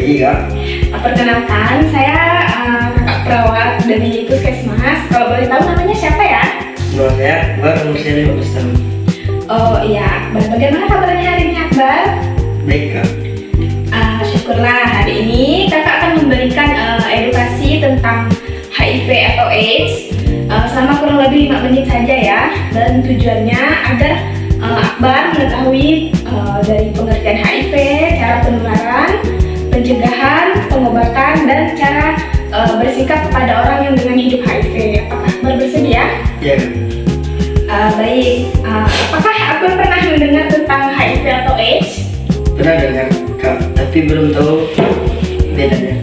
pagi Kak. Perkenalkan, saya kakak perawat dari Puskesmas. Kalau boleh tahu namanya siapa ya? Nama saya Akbar, umur saya 15 tahun. Oh iya, bagaimana kabarnya hari ini Akbar? Baik Kak. Syukurlah, hari ini kakak akan memberikan edukasi tentang HIV atau AIDS selama kurang lebih 5 menit saja ya. Dan tujuannya agar Akbar mengetahui dari pengertian HIV, cara penularan, pencegahan, pengobatan, dan cara bersikap kepada orang yang dengan hidup HIV. Apakah Akbar bersedia? Ya. Baik. Apakah Akbar pernah mendengar tentang HIV atau AIDS? Pernah dengar Kak, tapi belum tahu bedanya.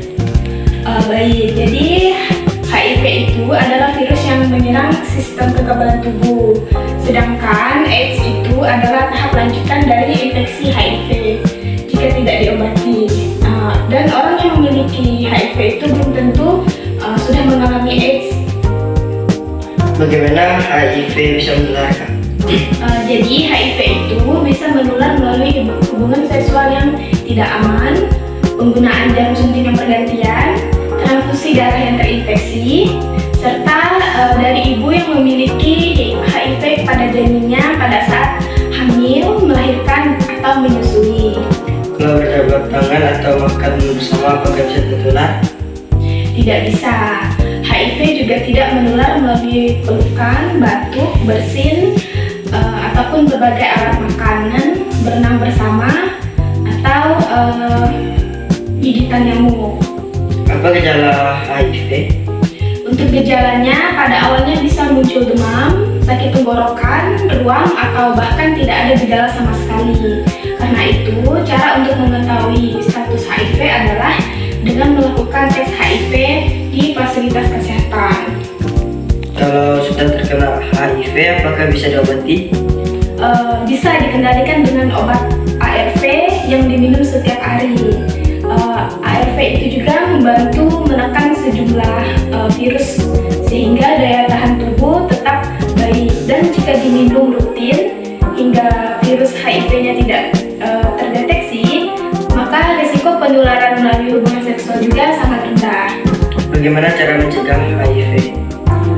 Baik. Jadi HIV itu adalah virus yang menyerang sistem kekebalan tubuh. Sedangkan AIDS itu adalah tahap lanjutan dari infeksi HIV jika tidak diobati. Dan orang yang memiliki HIV itu belum tentu sudah mengalami AIDS. Bagaimana HIV bisa menular Kak? Jadi HIV itu bisa menular melalui hubungan seksual yang tidak aman, penggunaan jarum suntik yang bergantian, transfusi darah yang terinfeksi, serta dari ibu yang memiliki HIV pada janinnya pada saat hamil, melahirkan, atau menyusui. Kalau berjabat tangan atau makan bersama apakah bisa tertular? Tidak bisa. HIV juga tidak menular melalui pelukan, batuk, bersin, ataupun berbagai alat makanan, berenang bersama, atau gigitan nyamuk. Apa gejala HIV? Untuk gejalanya, pada awalnya bisa muncul demam, sakit tenggorokan, ruam, atau bahkan tidak ada gejala sama sekali. Karena itu, cara untuk mengetahui status HIV adalah dengan melakukan tes HIV di fasilitas kesehatan. Kalau sudah terkena HIV, apakah bisa diobati? Bisa dikendalikan dengan obat ARV yang diminum setiap hari. ARV itu juga membantu menekan sejumlah virus sehingga daya tahan tubuh tetap baik, dan jika diminum rutin hingga virus HIV-nya tidak terdeteksi, maka risiko penularan melalui hubungan seksual juga sangat rendah. Bagaimana cara mencegah HIV?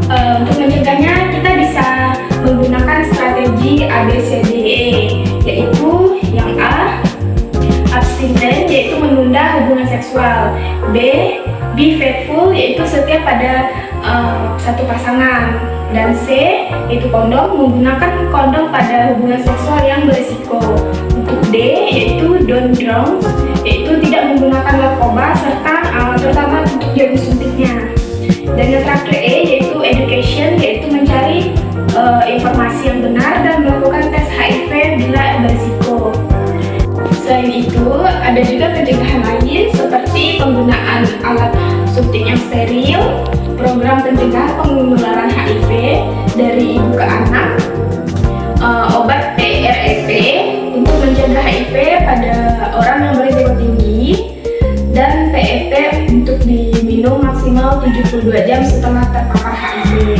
Untuk mencegahnya kita bisa menggunakan strategi ABCDE, yaitu yang A, abstain, yaitu menunda hubungan seksual. B, be faithful, yaitu setia pada satu pasangan. Dan C, yaitu kondom, menggunakan kondom pada hubungan seksual yang berisiko. Untuk D, yaitu don't drown, yaitu tidak menggunakan narkoba serta terutama untuk jarum suntiknya. Dan yang terakhir E, yaitu education, yaitu mencari informasi yang benar dan melakukan tes HIV bila berisiko. Selain itu, ada juga pencegahan lain seperti penggunaan alat suntik yang steril, program pencegahan penularan HIV dari ibu ke anak, obat PrEP untuk mencegah HIV pada orang yang berisiko tinggi, dan PrEP untuk diminum maksimal 72 jam setelah terpapar HIV.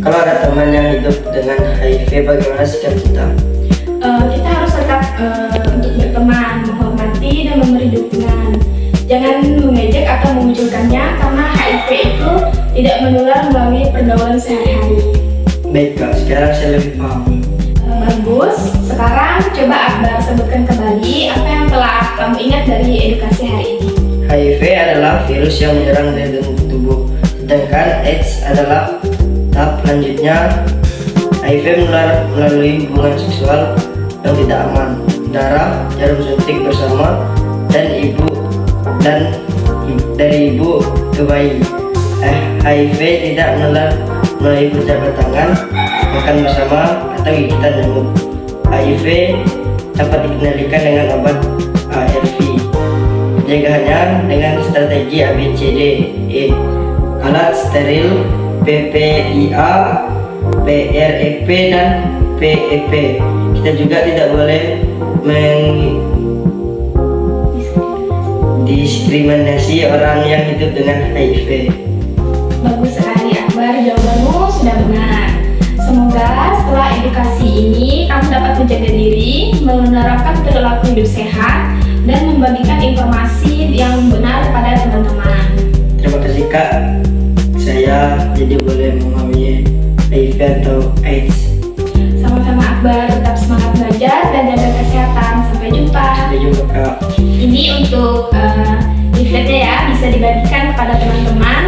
Kalau ada teman yang hidup dengan HIV, bagaimana sikap kita? Kita harus tetap untuk berteman, menghormati, dan memberi dukungan. Jangan mengejek atau memunculkannya karena HIV itu tidak menular melalui pergaulan sehari-hari. Baik Kak, sekarang saya lebih paham. Bagus, sekarang coba Akbar sebutkan kembali apa yang telah kamu ingat dari edukasi hari ini. HIV adalah virus yang menyerang daya tubuh, sedangkan AIDS adalah tahap lanjutnya. HIV menular melalui hubungan seksual yang tidak aman, darah, jarum suntik bersama, dan dari ibu ke bayi. HIV tidak menular melalui berjabat tangan, makan bersama, atau gigitan nyamuk. HIV dapat dikendalikan dengan obat ARV. Pencegahannya dengan strategi ABCDE, alat steril, PPIA, PrEP, dan PEP. Kita juga tidak boleh mendiskriminasi orang yang hidup dengan HIV. Bagus sekali Akbar, jawabanmu sudah benar. Semoga setelah edukasi ini kamu dapat menjaga diri, menerapkan perilaku hidup sehat, dan membagikan informasi yang benar pada teman-teman. Terima kasih Kak, saya jadi boleh memahami HIV atau AIDS. Sama-sama Akbar, tetap semangat belajar dan jaga kesehatan. Sampai jumpa. Sampai jumpa Kak. Ini untuk leafletnya ya, bisa dibagikan kepada teman-teman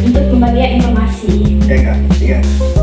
untuk pembagian informasi. Oke Kak, siap.